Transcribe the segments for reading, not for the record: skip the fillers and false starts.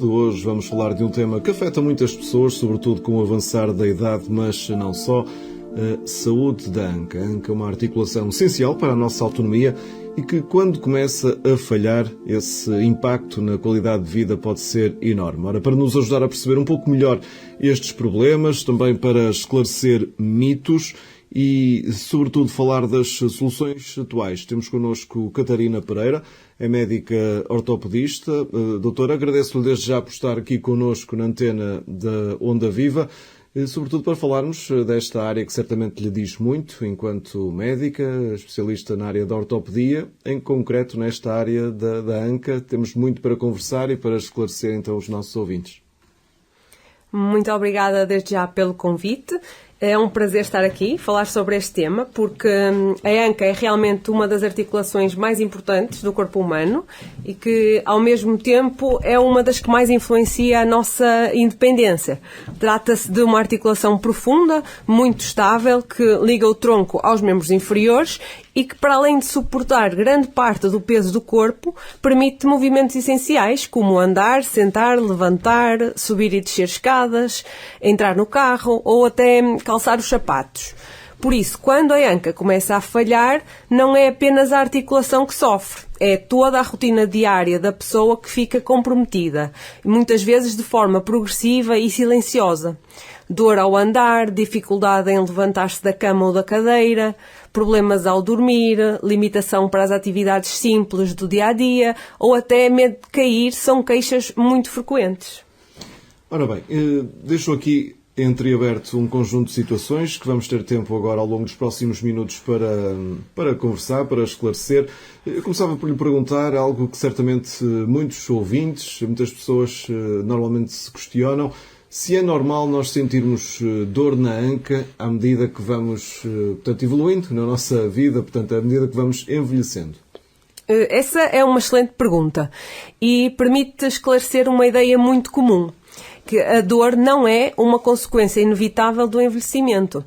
Saúde. Hoje vamos falar de um tema que afeta muitas pessoas, sobretudo com o avançar da idade, mas não só, a saúde da anca. A anca é uma articulação essencial para a nossa autonomia e que, quando começa a falhar, esse impacto na qualidade de vida pode ser enorme. Ora, para nos ajudar a perceber um pouco melhor estes problemas, também para esclarecer mitos e, sobretudo, falar das soluções atuais, temos connosco Catarina Pereira, é médica ortopedista. Doutora, agradeço-lhe desde já por estar aqui connosco na antena da Onda Viva, sobretudo para falarmos desta área que certamente lhe diz muito, enquanto médica, especialista na área da ortopedia, em concreto nesta área da anca. Temos muito para conversar e para esclarecer então os nossos ouvintes. Muito obrigada desde já pelo convite. É um prazer estar aqui, falar sobre este tema, porque a anca é realmente uma das articulações mais importantes do corpo humano e que, ao mesmo tempo, é uma das que mais influencia a nossa independência. Trata-se de uma articulação profunda, muito estável, que liga o tronco aos membros inferiores e que, para além de suportar grande parte do peso do corpo, permite movimentos essenciais, como andar, sentar, levantar, subir e descer escadas, entrar no carro ou até calçar os sapatos. Por isso, quando a anca começa a falhar, não é apenas a articulação que sofre, é toda a rotina diária da pessoa que fica comprometida, muitas vezes de forma progressiva e silenciosa. Dor ao andar, dificuldade em levantar-se da cama ou da cadeira, problemas ao dormir, limitação para as atividades simples do dia-a-dia ou até medo de cair são queixas muito frequentes. Ora bem, deixo aqui entreaberto um conjunto de situações que vamos ter tempo agora ao longo dos próximos minutos para conversar, para esclarecer. Eu começava por lhe perguntar algo que certamente muitos ouvintes, muitas pessoas normalmente se questionam: se é normal nós sentirmos dor na anca à medida que vamos, portanto, evoluindo na nossa vida, portanto, à medida que vamos envelhecendo. Essa é uma excelente pergunta e permite esclarecer uma ideia muito comum, que a dor não é uma consequência inevitável do envelhecimento.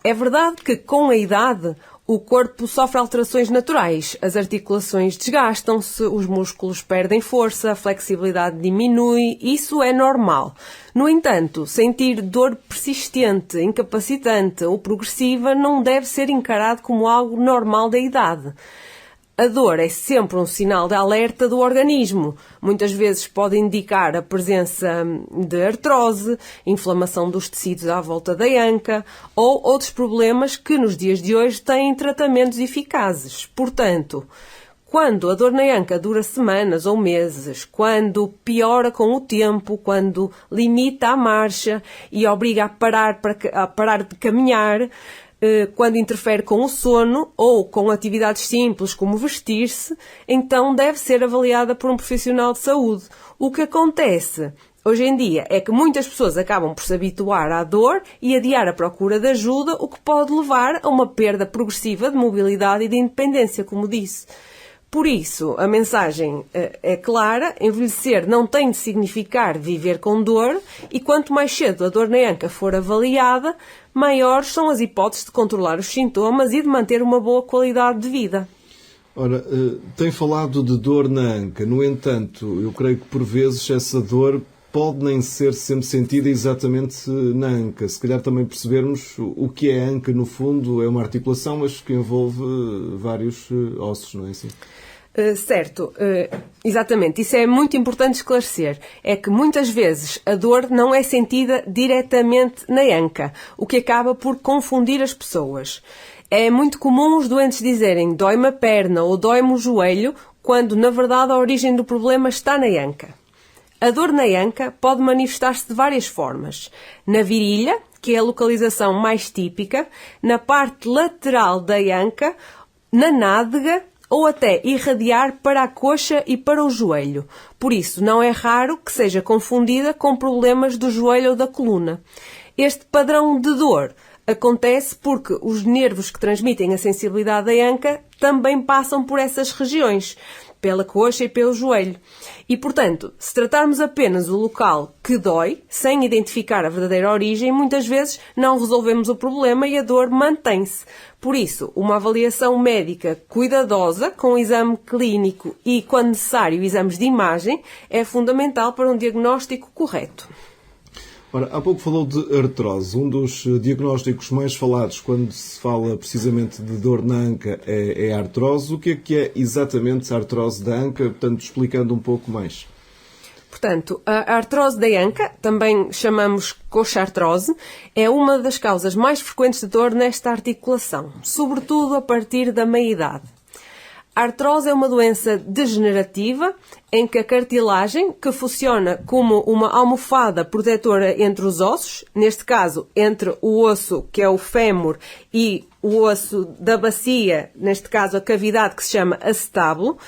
É verdade que, com a idade, o corpo sofre alterações naturais. As articulações desgastam-se, os músculos perdem força, a flexibilidade diminui. Isso é normal. No entanto, sentir dor persistente, incapacitante ou progressiva não deve ser encarado como algo normal da idade. A dor é sempre um sinal de alerta do organismo. Muitas vezes pode indicar a presença de artrose, inflamação dos tecidos à volta da anca ou outros problemas que nos dias de hoje têm tratamentos eficazes. Portanto, quando a dor na anca dura semanas ou meses, quando piora com o tempo, quando limita a marcha e obriga a parar de caminhar, quando interfere com o sono ou com atividades simples como vestir-se, então deve ser avaliada por um profissional de saúde. O que acontece hoje em dia é que muitas pessoas acabam por se habituar à dor e adiar a procura de ajuda, o que pode levar a uma perda progressiva de mobilidade e de independência, como disse. Por isso, a mensagem é clara: envelhecer não tem de significar viver com dor e quanto mais cedo a dor na anca for avaliada, maiores são as hipóteses de controlar os sintomas e de manter uma boa qualidade de vida. Ora, tem falado de dor na anca. No entanto, eu creio que por vezes essa dor pode nem ser sempre sentida exatamente na anca. Se calhar também percebermos o que é a anca, no fundo, é uma articulação, mas que envolve vários ossos, não é assim? Certo, exatamente. Isso é muito importante esclarecer. É que muitas vezes a dor não é sentida diretamente na anca, o que acaba por confundir as pessoas. É muito comum os doentes dizerem dói-me a perna ou dói-me o joelho, quando na verdade a origem do problema está na anca. A dor na anca pode manifestar-se de várias formas. Na virilha, que é a localização mais típica, na parte lateral da anca, na nádega, ou até irradiar para a coxa e para o joelho. Por isso, não é raro que seja confundida com problemas do joelho ou da coluna. Este padrão de dor acontece porque os nervos que transmitem a sensibilidade da anca também passam por essas regiões. pela coxa e pelo joelho. E, portanto, se tratarmos apenas o local que dói, sem identificar a verdadeira origem, muitas vezes não resolvemos o problema e a dor mantém-se. Por isso, uma avaliação médica cuidadosa, com exame clínico e, quando necessário, exames de imagem, é fundamental para um diagnóstico correto. Ora, há pouco falou de artrose. Um dos diagnósticos mais falados quando se fala precisamente de dor na anca é a artrose. O que é exatamente a artrose da anca? Portanto, explicando um pouco mais. Portanto, a artrose da anca, também chamamos coxartrose, é uma das causas mais frequentes de dor nesta articulação, sobretudo a partir da meia-idade. A artrose é uma doença degenerativa em que a cartilagem, que funciona como uma almofada protetora entre os ossos, neste caso entre o osso que é o fémur e o osso da bacia, neste caso a cavidade que se chama acetábulo,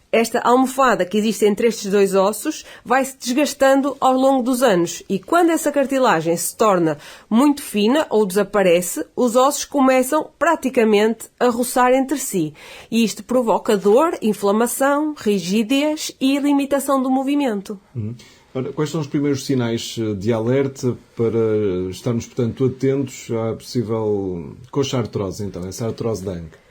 esta almofada que existe entre estes dois ossos vai-se desgastando ao longo dos anos e quando essa cartilagem se torna muito fina ou desaparece, os ossos começam praticamente a roçar entre si e isto provoca dor, inflamação, rigidez e limitação do movimento. Ora, quais são os primeiros sinais de alerta para estarmos, portanto, atentos à possível coxartrose, então, essa artrose da anca?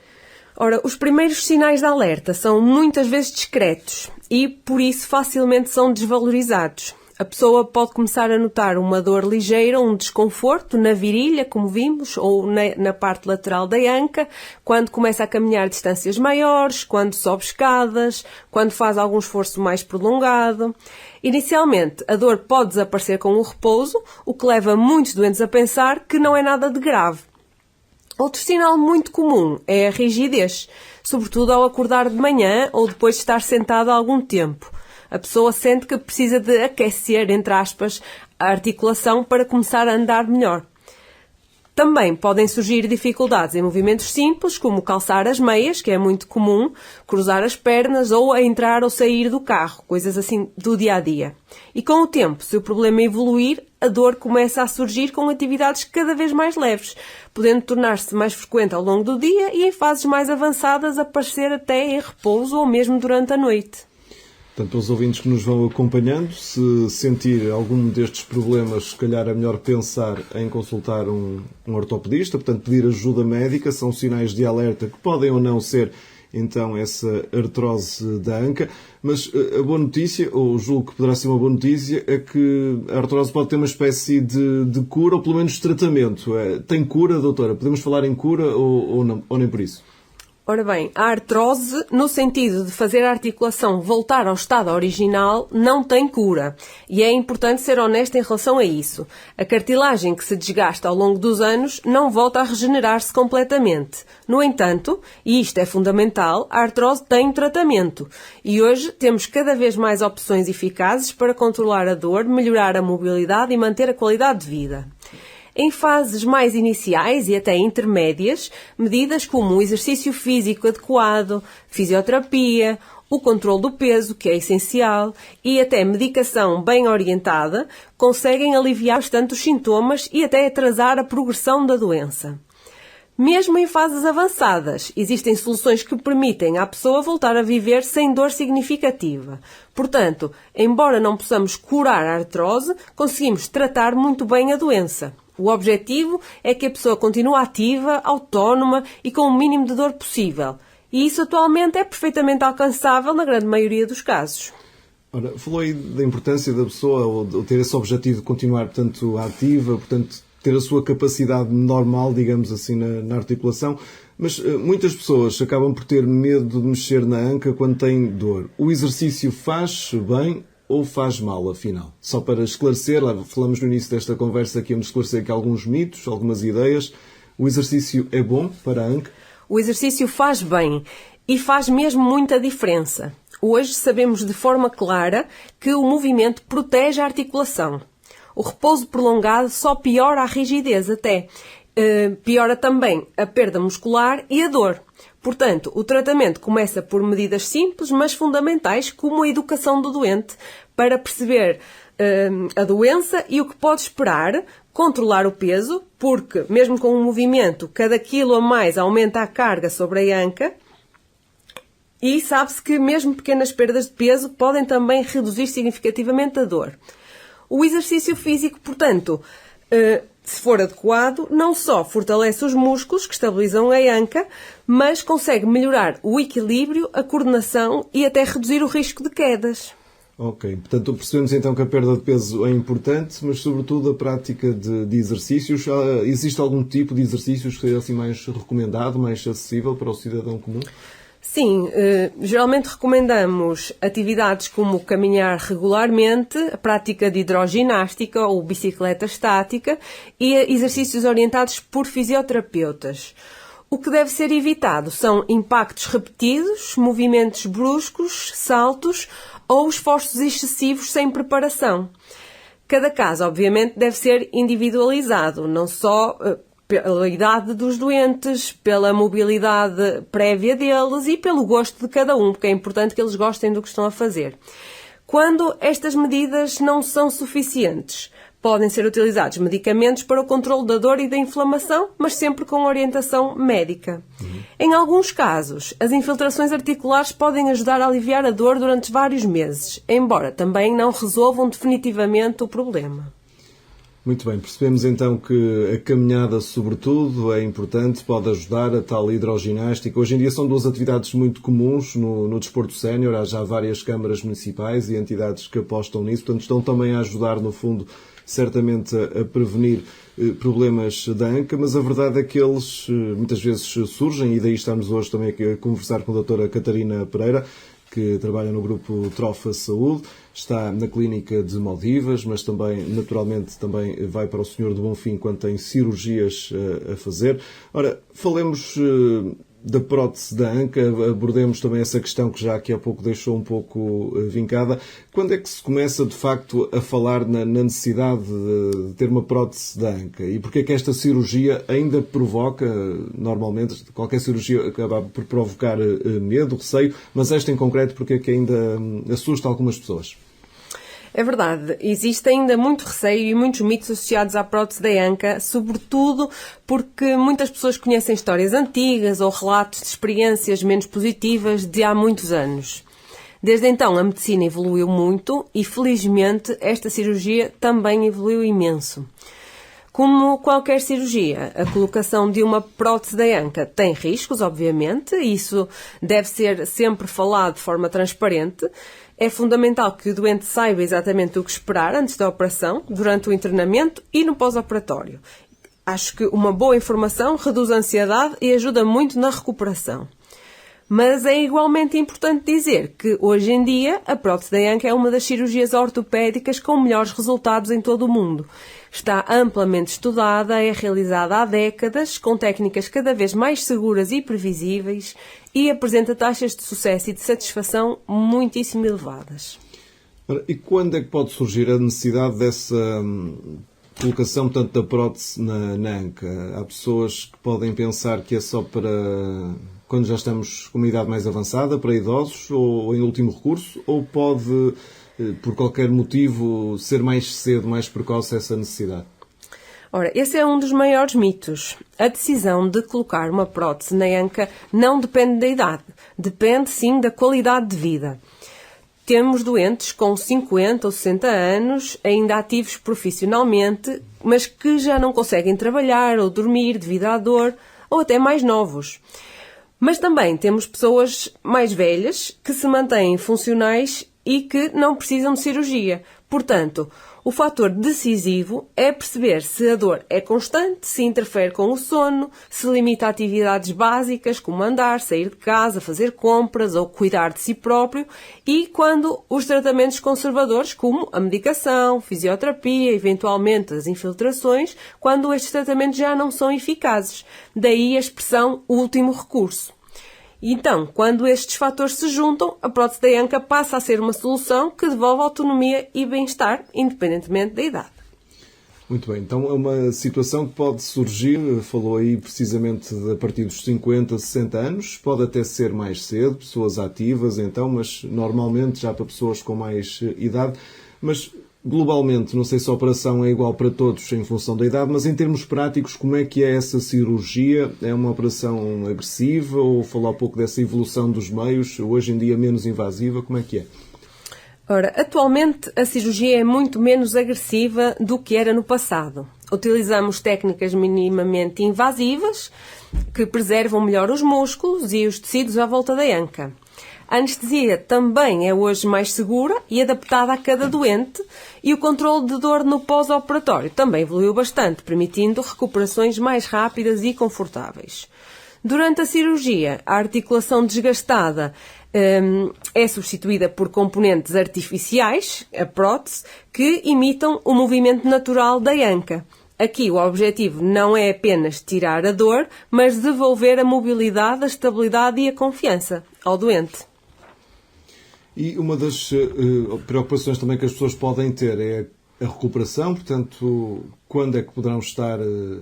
Ora, os primeiros sinais de alerta são muitas vezes discretos e, por isso, facilmente são desvalorizados. A pessoa pode começar a notar uma dor ligeira, um desconforto na virilha, como vimos, ou na parte lateral da anca, quando começa a caminhar distâncias maiores, quando sobe escadas, quando faz algum esforço mais prolongado. Inicialmente, a dor pode desaparecer com o repouso, o que leva muitos doentes a pensar que não é nada de grave. Outro sinal muito comum é a rigidez, sobretudo ao acordar de manhã ou depois de estar sentado há algum tempo. A pessoa sente que precisa de aquecer, entre aspas, a articulação para começar a andar melhor. Também podem surgir dificuldades em movimentos simples, como calçar as meias, que é muito comum, cruzar as pernas ou a entrar ou sair do carro, coisas assim do dia-a-dia. E com o tempo, se o problema evoluir, a dor começa a surgir com atividades cada vez mais leves, podendo tornar-se mais frequente ao longo do dia e em fases mais avançadas aparecer até em repouso ou mesmo durante a noite. Portanto, aos ouvintes que nos vão acompanhando, se sentir algum destes problemas, se calhar é melhor pensar em consultar um ortopedista, portanto, pedir ajuda médica, são sinais de alerta que podem ou não ser, então, essa artrose da anca. Mas a boa notícia, ou julgo que poderá ser uma boa notícia, é que a artrose pode ter uma espécie de cura, ou pelo menos de tratamento. Tem cura, doutora? Podemos falar em cura ou não, ou nem por isso? Ora bem, a artrose, no sentido de fazer a articulação voltar ao estado original, não tem cura. E é importante ser honesto em relação a isso. A cartilagem que se desgasta ao longo dos anos não volta a regenerar-se completamente. No entanto, e isto é fundamental, a artrose tem tratamento. E hoje temos cada vez mais opções eficazes para controlar a dor, melhorar a mobilidade e manter a qualidade de vida. Em fases mais iniciais e até intermédias, medidas como o exercício físico adequado, fisioterapia, o controle do peso, que é essencial, e até medicação bem orientada, conseguem aliviar bastante os sintomas e até atrasar a progressão da doença. Mesmo em fases avançadas, existem soluções que permitem à pessoa voltar a viver sem dor significativa. Portanto, embora não possamos curar a artrose, conseguimos tratar muito bem a doença. O objetivo é que a pessoa continue ativa, autónoma e com o mínimo de dor possível. E isso atualmente é perfeitamente alcançável na grande maioria dos casos. Ora, falou aí da importância da pessoa ou ter esse objetivo de continuar, portanto, ativa, portanto, ter a sua capacidade normal, digamos assim, na articulação. Mas muitas pessoas acabam por ter medo de mexer na anca quando têm dor. O exercício faz bem ou faz mal, afinal? Só para esclarecer, falamos no início desta conversa que íamos esclarecer aqui alguns mitos, algumas ideias. O exercício é bom para a anca? O exercício faz bem e faz mesmo muita diferença. Hoje sabemos de forma clara que o movimento protege a articulação. O repouso prolongado só piora a rigidez até. Piora também a perda muscular e a dor. Portanto, o tratamento começa por medidas simples, mas fundamentais, como a educação do doente, para perceber a doença e o que pode esperar, controlar o peso, porque mesmo com o movimento, cada quilo a mais aumenta a carga sobre a anca, E sabe-se que mesmo pequenas perdas de peso podem também reduzir significativamente a dor. O exercício físico, portanto, se for adequado, não só fortalece os músculos que estabilizam a anca, mas consegue melhorar o equilíbrio, a coordenação e até reduzir o risco de quedas. Ok, portanto percebemos então que a perda de peso é importante, mas sobretudo a prática de exercícios. Existe algum tipo de exercícios que seja assim mais recomendado, mais acessível para o cidadão comum? Sim, geralmente recomendamos atividades como caminhar regularmente, a prática de hidroginástica ou bicicleta estática e exercícios orientados por fisioterapeutas. O que deve ser evitado são impactos repetidos, movimentos bruscos, saltos ou esforços excessivos sem preparação. Cada caso, obviamente, deve ser individualizado, não só pela idade dos doentes, pela mobilidade prévia deles e pelo gosto de cada um, porque é importante que eles gostem do que estão a fazer. Quando estas medidas não são suficientes, podem ser utilizados medicamentos para o controle da dor e da inflamação, mas sempre com orientação médica. Em alguns casos, as infiltrações articulares podem ajudar a aliviar a dor durante vários meses, embora também não resolvam definitivamente o problema. Muito bem, percebemos então que a caminhada, sobretudo, é importante, pode ajudar a tal hidroginástica. Hoje em dia são duas atividades muito comuns no desporto sénior, há já várias câmaras municipais e entidades que apostam nisso, portanto estão também a ajudar, no fundo, certamente a prevenir problemas da anca, mas a verdade é que eles muitas vezes surgem, e daí estamos hoje também aqui a conversar com a doutora Catarina Pereira, que trabalha no grupo Trofa Saúde, está na clínica de Maldivas, mas também, naturalmente, também vai para o Senhor do Bonfim quando tem cirurgias a fazer. Ora, falemos da prótese da anca, abordemos também essa questão que já aqui há pouco deixou um pouco vincada. Quando é que se começa, de facto, a falar na necessidade de ter uma prótese da anca? E porquê é que esta cirurgia ainda provoca, normalmente, qualquer cirurgia acaba por provocar medo, receio, mas esta em concreto, porque é que ainda assusta algumas pessoas? É verdade, existe ainda muito receio e muitos mitos associados à prótese da anca, sobretudo porque muitas pessoas conhecem histórias antigas ou relatos de experiências menos positivas de há muitos anos. Desde então a medicina evoluiu muito e felizmente esta cirurgia também evoluiu imenso. Como qualquer cirurgia, a colocação de uma prótese da anca tem riscos, obviamente, e isso deve ser sempre falado de forma transparente. É fundamental que o doente saiba exatamente o que esperar antes da operação, durante o internamento e no pós-operatório. Acho que uma boa informação reduz a ansiedade e ajuda muito na recuperação. Mas é igualmente importante dizer que, hoje em dia, a prótese da anca é uma das cirurgias ortopédicas com melhores resultados em todo o mundo. Está amplamente estudada, é realizada há décadas, com técnicas cada vez mais seguras e previsíveis e apresenta taxas de sucesso e de satisfação muitíssimo elevadas. E quando é que pode surgir a necessidade dessa colocação, portanto, da prótese na anca? Há pessoas que podem pensar que é só para quando já estamos com uma idade mais avançada, para idosos, ou em último recurso, ou pode, por qualquer motivo, ser mais cedo, mais precoce essa necessidade? Ora, esse é um dos maiores mitos. A decisão de colocar uma prótese na anca não depende da idade, depende sim da qualidade de vida. Temos doentes com 50 ou 60 anos, ainda ativos profissionalmente, mas que já não conseguem trabalhar ou dormir devido à dor, ou até mais novos. Mas também temos pessoas mais velhas que se mantêm funcionais e que não precisam de cirurgia. Portanto, o fator decisivo é perceber se a dor é constante, se interfere com o sono, se limita a atividades básicas como andar, sair de casa, fazer compras ou cuidar de si próprio e quando os tratamentos conservadores, como a medicação, fisioterapia, eventualmente as infiltrações, quando estes tratamentos já não são eficazes. Daí a expressão último recurso. Então, quando estes fatores se juntam, a prótese da anca passa a ser uma solução que devolve autonomia e bem-estar, independentemente da idade. Muito bem, então é uma situação que pode surgir, falou aí precisamente a partir dos 50, 60 anos, pode até ser mais cedo, pessoas ativas então, mas normalmente já para pessoas com mais idade. Mas globalmente, não sei se a operação é igual para todos em função da idade, mas em termos práticos, como é que é essa cirurgia? É uma operação agressiva ou falar um pouco dessa evolução dos meios, hoje em dia menos invasiva, como é que é? Ora, atualmente a cirurgia é muito menos agressiva do que era no passado. Utilizamos técnicas minimamente invasivas que preservam melhor os músculos e os tecidos à volta da anca. A anestesia também é hoje mais segura e adaptada a cada doente e o controle de dor no pós-operatório também evoluiu bastante, permitindo recuperações mais rápidas e confortáveis. Durante a cirurgia, a articulação desgastada é substituída por componentes artificiais, a prótese, que imitam o movimento natural da anca. Aqui o objetivo não é apenas tirar a dor, mas devolver a mobilidade, a estabilidade e a confiança ao doente. E uma das preocupações também que as pessoas podem ter é a recuperação, portanto, quando é que poderão estar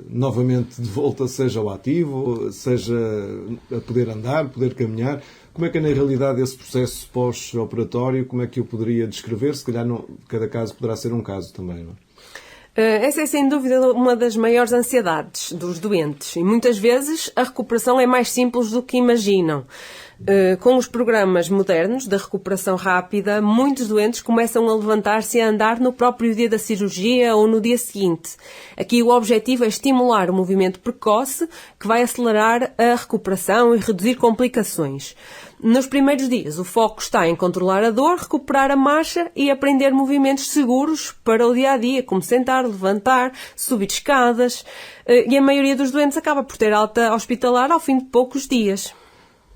novamente de volta, seja ao ativo, seja a poder andar, poder caminhar? Como é que é na realidade esse processo pós-operatório, como é que eu poderia descrever? Se calhar cada caso poderá ser um caso também, não é? Essa é sem dúvida uma das maiores ansiedades dos doentes e muitas vezes a recuperação é mais simples do que imaginam. Com os programas modernos da recuperação rápida, muitos doentes começam a levantar-se e a andar no próprio dia da cirurgia ou no dia seguinte. Aqui o objetivo é estimular o movimento precoce que vai acelerar a recuperação e reduzir complicações. Nos primeiros dias, o foco está em controlar a dor, recuperar a marcha e aprender movimentos seguros para o dia-a-dia, como sentar, levantar, subir escadas. E a maioria dos doentes acaba por ter alta hospitalar ao fim de poucos dias.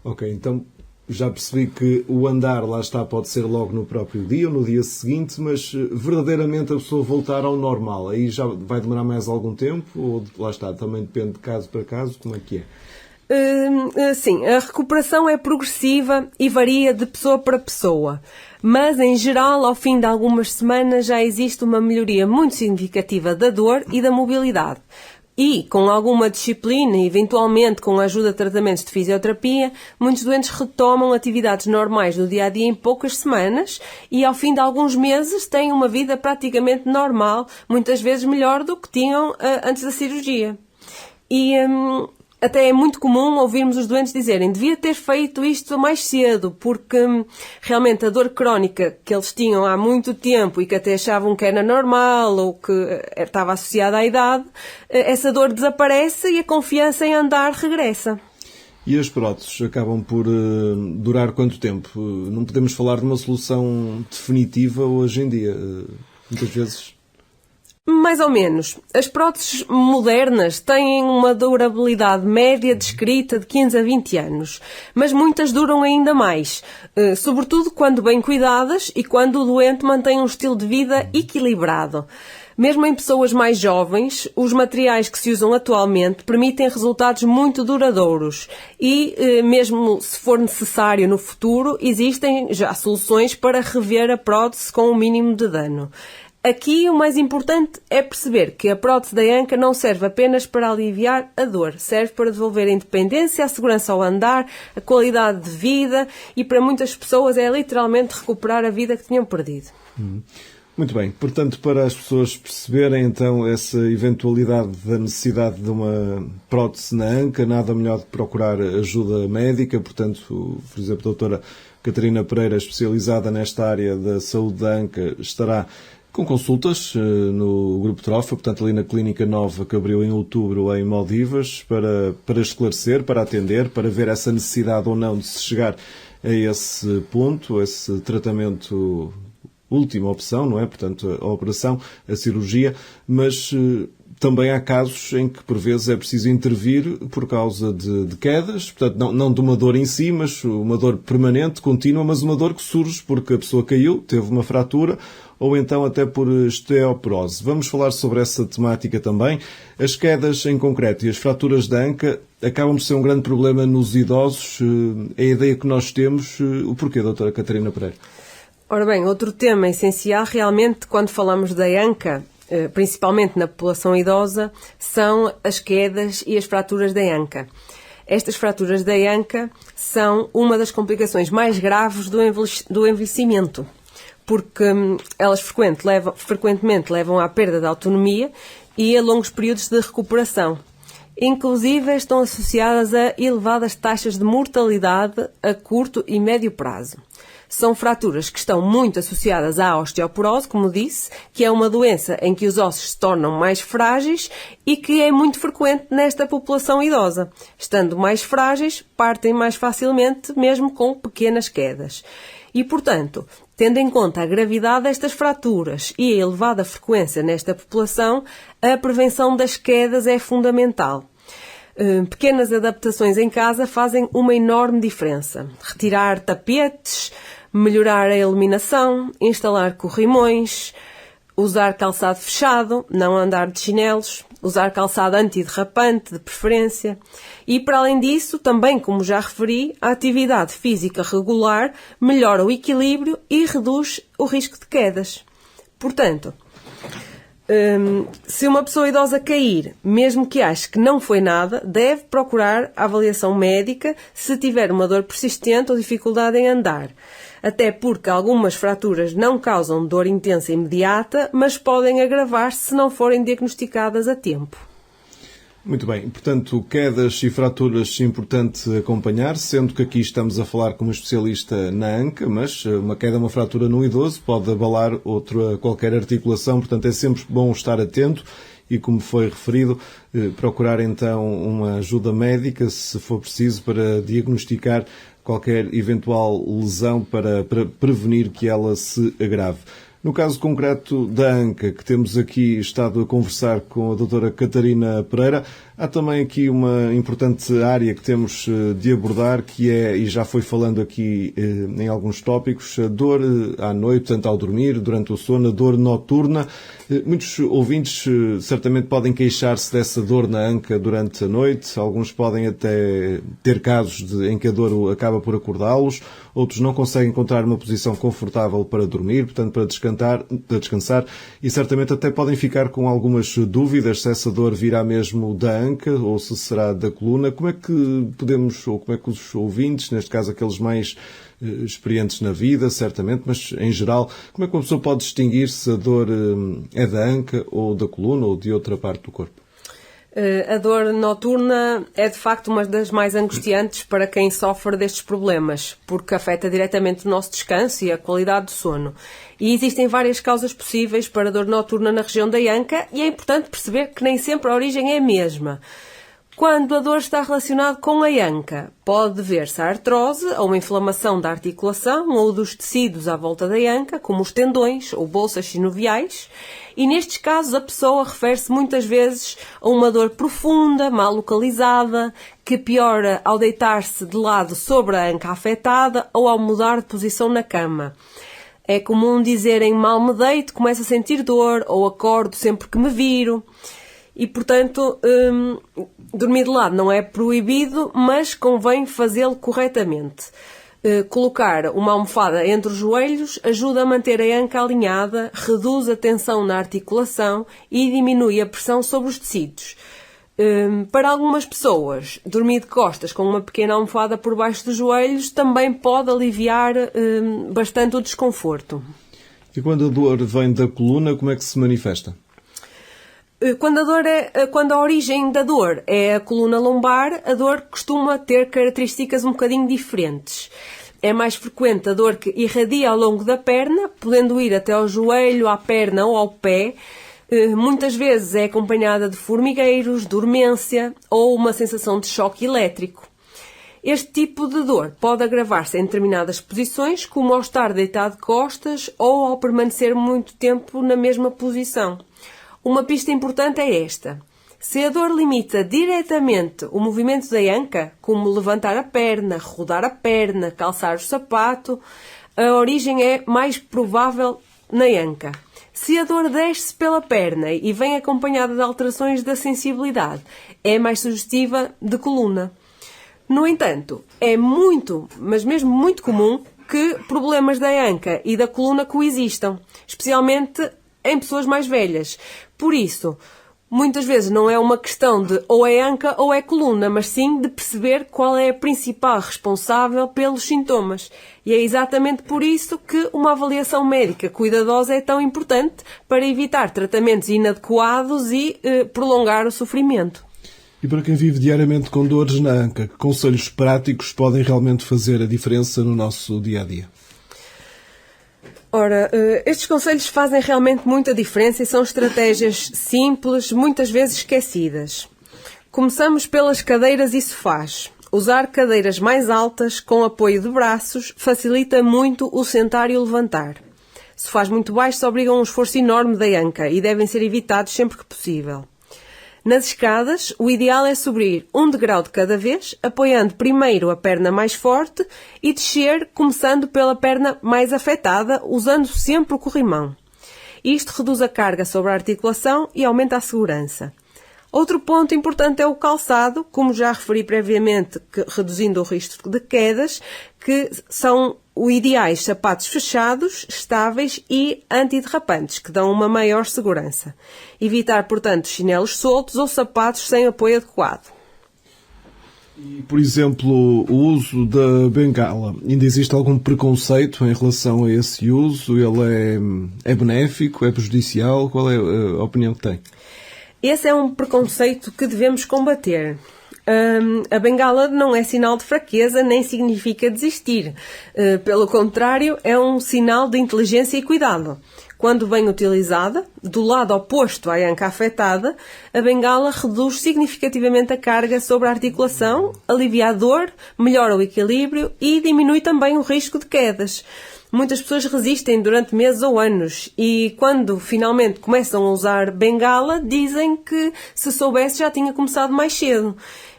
Ok, então já percebi que o andar, lá está, pode ser logo no próprio dia ou no dia seguinte, mas verdadeiramente a pessoa voltar ao normal, aí já vai demorar mais algum tempo ou lá está, também depende de caso para caso, como é que é? Sim, a recuperação é progressiva e varia de pessoa para pessoa, mas em geral, ao fim de algumas semanas já existe uma melhoria muito significativa da dor e da mobilidade. E, com alguma disciplina e eventualmente com a ajuda de tratamentos de fisioterapia, muitos doentes retomam atividades normais do dia-a-dia em poucas semanas e, ao fim de alguns meses, têm uma vida praticamente normal, muitas vezes melhor do que tinham antes da cirurgia. E até é muito comum ouvirmos os doentes dizerem devia ter feito isto mais cedo, porque realmente a dor crónica que eles tinham há muito tempo e que até achavam que era normal ou que estava associada à idade, essa dor desaparece e a confiança em andar regressa. E as próteses acabam por durar quanto tempo? Não podemos falar de uma solução definitiva hoje em dia. Muitas vezes... Mais ou menos. As próteses modernas têm uma durabilidade média descrita de 15 a 20 anos, mas muitas duram ainda mais, sobretudo quando bem cuidadas e quando o doente mantém um estilo de vida equilibrado. Mesmo em pessoas mais jovens, os materiais que se usam atualmente permitem resultados muito duradouros e, mesmo se for necessário no futuro, existem já soluções para rever a prótese com o mínimo de dano. Aqui o mais importante é perceber que a prótese da anca não serve apenas para aliviar a dor, serve para devolver a independência, a segurança ao andar, a qualidade de vida e para muitas pessoas é literalmente recuperar a vida que tinham perdido. Muito bem, portanto, para as pessoas perceberem então essa eventualidade da necessidade de uma prótese na anca, nada melhor de procurar ajuda médica, portanto, por exemplo, a doutora Catarina Pereira, especializada nesta área da saúde da anca, estará com consultas no Grupo Trofa, portanto ali na Clínica Nova que abriu em outubro em Maldivas, para esclarecer, para atender, para ver essa necessidade ou não de se chegar a esse ponto, a esse tratamento, última opção, não é? Portanto, a operação, a cirurgia, mas também há casos em que, por vezes, é preciso intervir por causa de quedas, portanto, não de uma dor em si, mas uma dor permanente, contínua, mas uma dor que surge porque a pessoa caiu, teve uma fratura, ou então até por osteoporose. Vamos falar sobre essa temática também. As quedas em concreto e as fraturas da anca acabam por ser um grande problema nos idosos. É a ideia que nós temos. O porquê, doutora Catarina Pereira? Ora bem, outro tema essencial realmente quando falamos da anca, principalmente na população idosa, são as quedas e as fraturas da anca. Estas fraturas da anca são uma das complicações mais graves do envelhecimento. porque elas frequentemente levam à perda de autonomia e a longos períodos de recuperação. Inclusive, estão associadas a elevadas taxas de mortalidade a curto e médio prazo. São fraturas que estão muito associadas à osteoporose, como disse, que é uma doença em que os ossos se tornam mais frágeis e que é muito frequente nesta população idosa. Estando mais frágeis, partem mais facilmente, mesmo com pequenas quedas. E, portanto, tendo em conta a gravidade destas fraturas e a elevada frequência nesta população, a prevenção das quedas é fundamental. Pequenas adaptações em casa fazem uma enorme diferença. Retirar tapetes, melhorar a iluminação, instalar corrimões, usar calçado fechado, não andar de chinelos, usar calçado antiderrapante de preferência. E, para além disso, também, como já referi, a atividade física regular melhora o equilíbrio e reduz o risco de quedas. Portanto, se uma pessoa idosa cair, mesmo que ache que não foi nada, deve procurar a avaliação médica se tiver uma dor persistente ou dificuldade em andar. Até porque algumas fraturas não causam dor intensa imediata, mas podem agravar-se se não forem diagnosticadas a tempo. Muito bem, portanto, quedas e fraturas importante acompanhar, sendo que aqui estamos a falar com uma especialista na anca, mas uma queda, uma fratura no idoso pode abalar qualquer articulação, portanto é sempre bom estar atento e, como foi referido, procurar então uma ajuda médica, se for preciso, para diagnosticar qualquer eventual lesão para prevenir que ela se agrave. No caso concreto da anca, que temos aqui estado a conversar com a doutora Catarina Pereira, há também aqui uma importante área que temos de abordar, que é, e já foi falando aqui em alguns tópicos, a dor à noite, portanto ao dormir, durante o sono, a dor noturna. Muitos ouvintes certamente podem queixar-se dessa dor na anca durante a noite, alguns podem até ter casos em que a dor acaba por acordá-los, outros não conseguem encontrar uma posição confortável para dormir, portanto para descansar, e certamente até podem ficar com algumas dúvidas se essa dor virá mesmo da anca ou se será da coluna. Como é que podemos, ou como é que os ouvintes, neste caso aqueles mais experientes na vida, certamente, mas em geral, como é que uma pessoa pode distinguir se a dor é da anca ou da coluna ou de outra parte do corpo? A dor noturna é de facto uma das mais angustiantes para quem sofre destes problemas, porque afeta diretamente o nosso descanso e a qualidade do sono. E existem várias causas possíveis para a dor noturna na região da anca e é importante perceber que nem sempre a origem é a mesma. Quando a dor está relacionada com a anca, pode dever-se à artrose, a uma inflamação da articulação ou dos tecidos à volta da anca, como os tendões ou bolsas sinoviais, e nestes casos a pessoa refere-se muitas vezes a uma dor profunda, mal localizada, que piora ao deitar-se de lado sobre a anca afetada ou ao mudar de posição na cama. É comum dizerem mal me deito, começo a sentir dor, ou acordo sempre que me viro. E, portanto, dormir de lado não é proibido, mas convém fazê-lo corretamente. Colocar uma almofada entre os joelhos ajuda a manter a anca alinhada, reduz a tensão na articulação e diminui a pressão sobre os tecidos. Para algumas pessoas, dormir de costas com uma pequena almofada por baixo dos joelhos também pode aliviar bastante o desconforto. E quando a dor vem da coluna, como é que se manifesta? Quando a origem da dor é a coluna lombar, a dor costuma ter características um bocadinho diferentes. É mais frequente a dor que irradia ao longo da perna, podendo ir até ao joelho, à perna ou ao pé. Muitas vezes é acompanhada de formigueiros, dormência ou uma sensação de choque elétrico. Este tipo de dor pode agravar-se em determinadas posições, como ao estar deitado de costas ou ao permanecer muito tempo na mesma posição. Uma pista importante é esta. Se a dor limita diretamente o movimento da anca, como levantar a perna, rodar a perna, calçar o sapato, a origem é mais provável na anca. Se a dor desce pela perna e vem acompanhada de alterações da sensibilidade, é mais sugestiva de coluna. No entanto, é muito, mas mesmo muito comum que problemas da anca e da coluna coexistam, especialmente em pessoas mais velhas. Por isso, muitas vezes não é uma questão de ou é anca ou é coluna, mas sim de perceber qual é a principal responsável pelos sintomas. E é exatamente por isso que uma avaliação médica cuidadosa é tão importante para evitar tratamentos inadequados e prolongar o sofrimento. E para quem vive diariamente com dores na anca, que conselhos práticos podem realmente fazer a diferença no nosso dia-a-dia? Ora, estes conselhos fazem realmente muita diferença e são estratégias simples, muitas vezes esquecidas. Começamos pelas cadeiras e sofás. Usar cadeiras mais altas, com apoio de braços, facilita muito o sentar e o levantar. Sofás muito baixos obrigam a um esforço enorme da anca e devem ser evitados sempre que possível. Nas escadas, o ideal é subir 1 degrau de cada vez, apoiando primeiro a perna mais forte e descer começando pela perna mais afetada, usando sempre o corrimão. Isto reduz a carga sobre a articulação e aumenta a segurança. Outro ponto importante é o calçado, como já referi previamente, reduzindo o risco de quedas, que são os ideais sapatos fechados, estáveis e antiderrapantes, que dão uma maior segurança. Evitar, portanto, chinelos soltos ou sapatos sem apoio adequado. E, por exemplo, o uso da bengala. Ainda existe algum preconceito em relação a esse uso? Ele é benéfico? É prejudicial? Qual é a opinião que tem? Esse é um preconceito que devemos combater. A bengala não é sinal de fraqueza nem significa desistir. Pelo contrário, é um sinal de inteligência e cuidado. Quando bem utilizada, do lado oposto à anca afetada, a bengala reduz significativamente a carga sobre a articulação, alivia a dor, melhora o equilíbrio e diminui também o risco de quedas. Muitas pessoas resistem durante meses ou anos e quando finalmente começam a usar bengala, dizem que se soubesse já tinha começado mais cedo.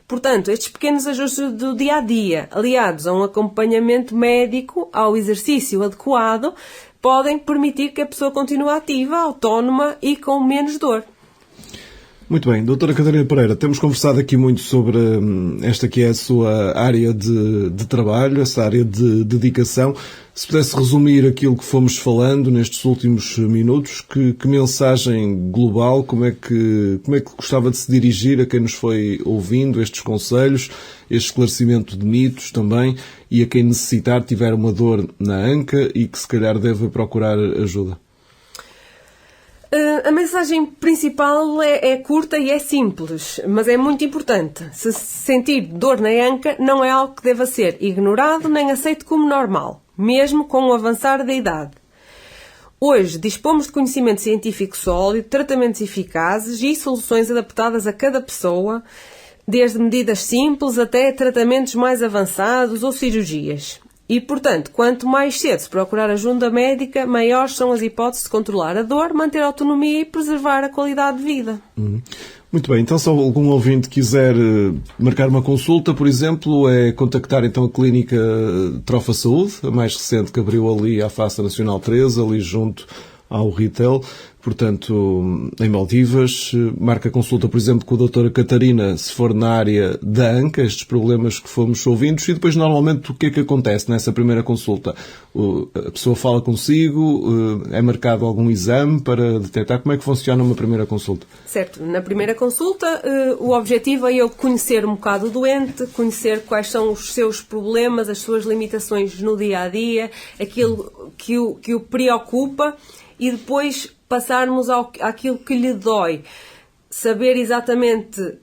Portanto, estes pequenos ajustes do dia-a-dia, aliados a um acompanhamento médico, ao exercício adequado, podem permitir que a pessoa continue ativa, autónoma e com menos dor. Muito bem, doutora Catarina Pereira, temos conversado aqui muito sobre esta que é a sua área de trabalho, essa área de dedicação. Se pudesse resumir aquilo que fomos falando nestes últimos minutos, que mensagem global, como é que gostava de se dirigir a quem nos foi ouvindo estes conselhos, este esclarecimento de mitos também, e a quem necessitar, tiver uma dor na anca e que se calhar deve procurar ajuda? A mensagem principal é curta e é simples, mas é muito importante. Se sentir dor na anca, não é algo que deva ser ignorado nem aceito como normal, mesmo com o avançar da idade. Hoje dispomos de conhecimento científico sólido, tratamentos eficazes e soluções adaptadas a cada pessoa, desde medidas simples até tratamentos mais avançados ou cirurgias. E, portanto, quanto mais cedo se procurar ajuda médica, maiores são as hipóteses de controlar a dor, manter a autonomia e preservar a qualidade de vida. Muito bem, então se algum ouvinte quiser marcar uma consulta, por exemplo, é contactar então a Clínica Trofa Saúde, a mais recente que abriu ali à Face Nacional 13, ali junto ao Retail, portanto, em Maldivas. Marca consulta, por exemplo, com a doutora Catarina, se for na área da anca, estes problemas que fomos ouvindo, e depois, normalmente, o que é que acontece nessa primeira consulta? A pessoa fala consigo, é marcado algum exame para detectar como é que funciona uma primeira consulta? Certo. Na primeira consulta, o objetivo é eu conhecer um bocado o doente, conhecer quais são os seus problemas, as suas limitações no dia-a-dia, aquilo que o preocupa, e depois passarmos àquilo que lhe dói. Saber exatamente,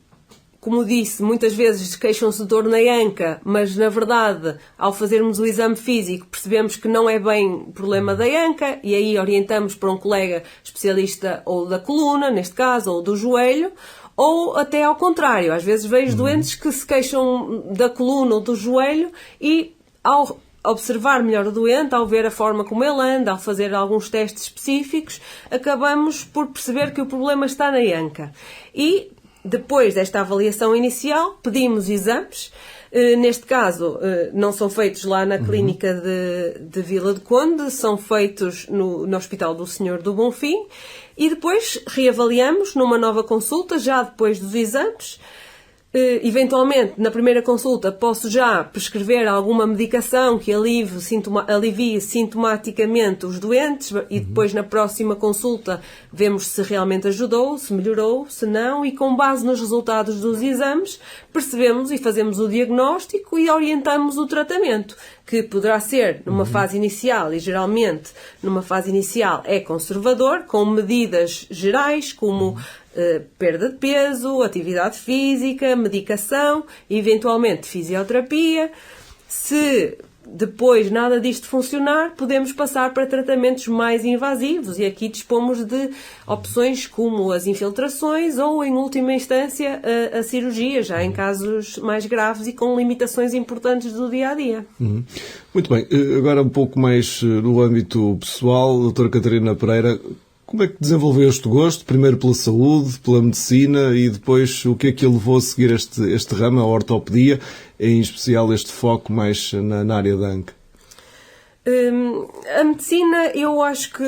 como disse, muitas vezes queixam-se de dor na anca, mas na verdade, ao fazermos o exame físico, percebemos que não é bem problema da anca e aí orientamos para um colega especialista ou da coluna, neste caso, ou do joelho, ou até ao contrário. Às vezes vejo doentes que se queixam da coluna ou do joelho e ao observar melhor o doente, ao ver a forma como ele anda, ao fazer alguns testes específicos, acabamos por perceber que o problema está na anca. E, depois desta avaliação inicial, pedimos exames. Neste caso, não são feitos lá na clínica de Vila do Conde, são feitos no Hospital do Senhor do Bonfim. E depois reavaliamos numa nova consulta, já depois dos exames. Eventualmente, na primeira consulta, posso já prescrever alguma medicação que alivie sintomaticamente os doentes e depois, na próxima consulta, vemos se realmente ajudou, se melhorou, se não, e com base nos resultados dos exames, percebemos e fazemos o diagnóstico e orientamos o tratamento, que poderá ser numa fase inicial, e geralmente numa fase inicial é conservador, com medidas gerais como perda de peso, atividade física, medicação, eventualmente fisioterapia. Se depois nada disto funcionar, podemos passar para tratamentos mais invasivos e aqui dispomos de opções como as infiltrações ou, em última instância, a cirurgia, já em casos mais graves e com limitações importantes do dia-a-dia. Muito bem. Agora um pouco mais no âmbito pessoal, doutora Catarina Pereira, como é que desenvolveu este gosto? Primeiro pela saúde, pela medicina e depois o que é que a levou a seguir este ramo, a ortopedia, em especial este foco mais na área da anca? A medicina, eu acho que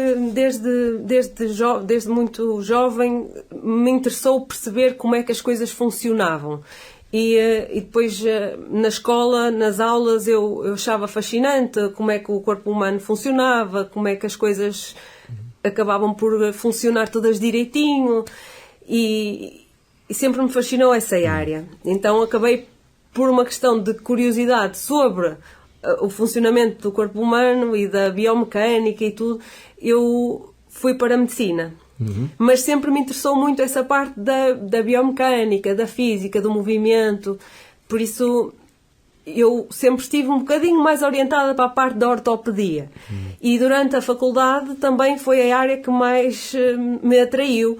desde muito jovem me interessou perceber como é que as coisas funcionavam. E depois, na escola, nas aulas, eu achava fascinante como é que o corpo humano funcionava, como é que as coisas acabavam por funcionar todas direitinho e sempre me fascinou essa área. Então acabei por uma questão de curiosidade sobre o funcionamento do corpo humano e da biomecânica e tudo, eu fui para a medicina. Mas sempre me interessou muito essa parte da biomecânica, da física, do movimento, por isso eu sempre estive um bocadinho mais orientada para a parte da ortopedia. E durante a faculdade também foi a área que mais me atraiu.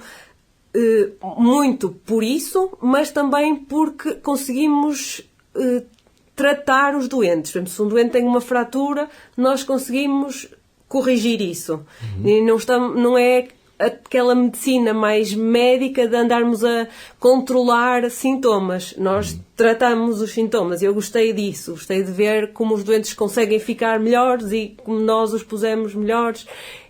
Muito por isso, mas também porque conseguimos tratar os doentes. Por exemplo, se um doente tem uma fratura, nós conseguimos corrigir isso. E não é aquela medicina mais médica de andarmos a controlar sintomas. Nós tratamos os sintomas. Eu gostei disso. Gostei de ver como os doentes conseguem ficar melhores e como nós os pusemos melhores.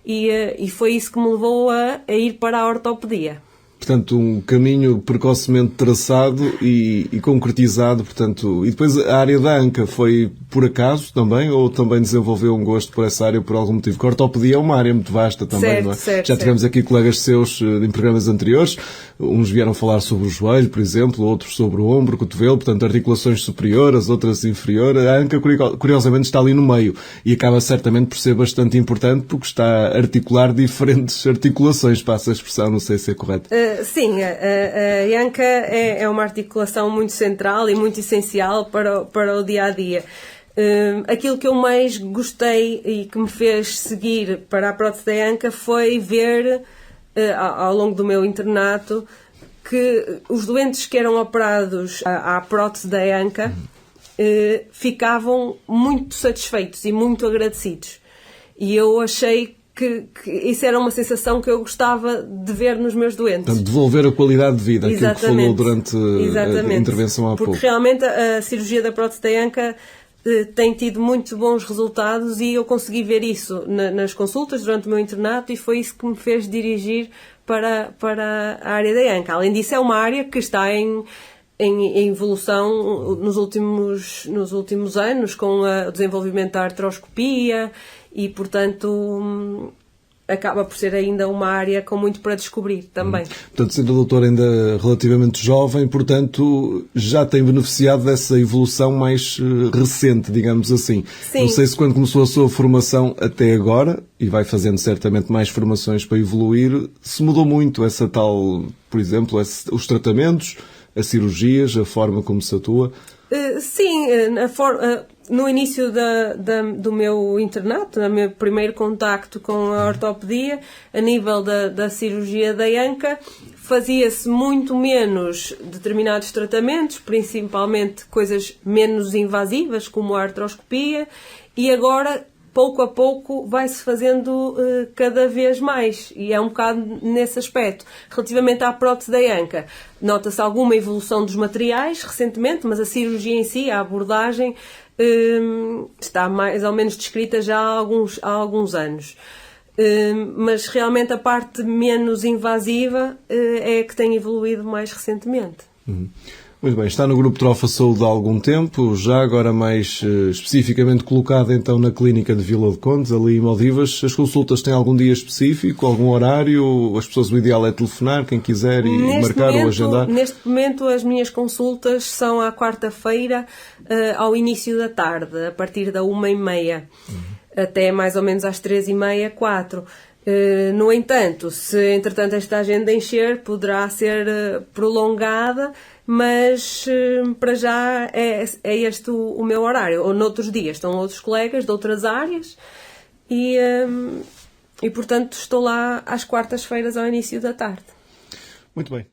E foi isso que me levou a ir para a ortopedia. Portanto, um caminho precocemente traçado e concretizado, portanto, e depois a área da anca foi por acaso também, ou também desenvolveu um gosto por essa área por algum motivo? Porque a ortopedia é uma área muito vasta também, certo, não é? Certo, já tivemos aqui colegas seus em programas anteriores, uns vieram falar sobre o joelho, por exemplo, outros sobre o ombro, o cotovelo, portanto, articulações superiores, outras inferiores. A anca, curiosamente, está ali no meio e acaba certamente por ser bastante importante porque está a articular diferentes articulações, passa a expressão, não sei se é correto. Sim, a anca é uma articulação muito central e muito essencial para o dia-a-dia. Aquilo que eu mais gostei e que me fez seguir para a prótese da anca foi ver, ao longo do meu internato, que os doentes que eram operados à prótese da anca ficavam muito satisfeitos e muito agradecidos. E eu achei que isso era uma sensação que eu gostava de ver nos meus doentes. Portanto, devolver a qualidade de vida, aquilo que falou durante a intervenção há pouco. Porque realmente a cirurgia da prótese da anca tem tido muito bons resultados e eu consegui ver isso nas consultas durante o meu internato e foi isso que me fez dirigir para a área da anca. Além disso, é uma área que está em evolução nos últimos anos, com o desenvolvimento da artroscopia e, portanto, acaba por ser ainda uma área com muito para descobrir também. Portanto, sendo a doutora ainda relativamente jovem, portanto, já tem beneficiado dessa evolução mais recente, digamos assim. Sim. Não sei se quando começou a sua formação até agora, e vai fazendo certamente mais formações para evoluir, se mudou muito essa tal, por exemplo, os tratamentos, as cirurgias, a forma como se atua? Sim, no início do meu internato, no meu primeiro contacto com a ortopedia, a nível da cirurgia da anca, fazia-se muito menos determinados tratamentos, principalmente coisas menos invasivas, como a artroscopia, e agora, pouco a pouco, vai-se fazendo cada vez mais, e é um bocado nesse aspecto. Relativamente à prótese da anca, nota-se alguma evolução dos materiais recentemente, mas a cirurgia em si, a abordagem, está mais ou menos descrita já há alguns anos. Mas realmente a parte menos invasiva é que tem evoluído mais recentemente. Muito bem, está no Grupo Trofa Saúde há algum tempo, já agora mais especificamente colocado então na clínica de Vila de Condes, ali em Maldivas. As consultas têm algum dia específico, algum horário? As pessoas, o ideal é telefonar, quem quiser, e marcar ou agendar? Neste momento as minhas consultas são à quarta-feira, ao início da tarde, a partir da 1h30, até mais ou menos às 3h30, 4h. No entanto, se entretanto esta agenda encher, poderá ser prolongada, mas para já é este o meu horário. Ou noutros dias estão outros colegas de outras áreas e portanto estou lá às quartas-feiras ao início da tarde. Muito bem.